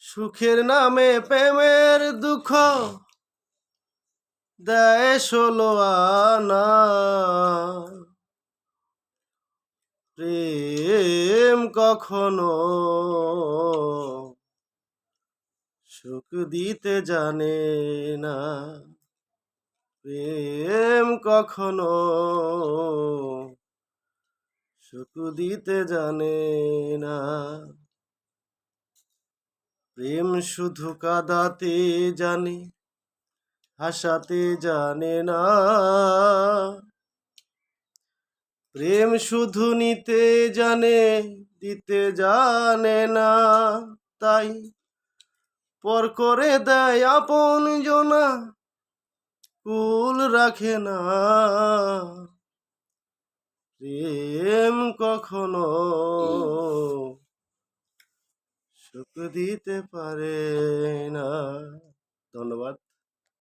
সুখের নামে প্রেমের দুঃখ দেয় ১৬ আনা। প্রেম কখনো সুখ দিতে জানে না। প্রেম কখনো সুখ দিতে জানে না। প্রেম শুধু কাঁদাতে জানে, হাসাতে জানে না। প্রেম শুধু নিতে জানে, দিতে জানে না। তাই পর করে দেয় আপন জনা, কুল রাখে না। প্রেম কখনো সুখ দিতে পারে না। ধন্যবাদ।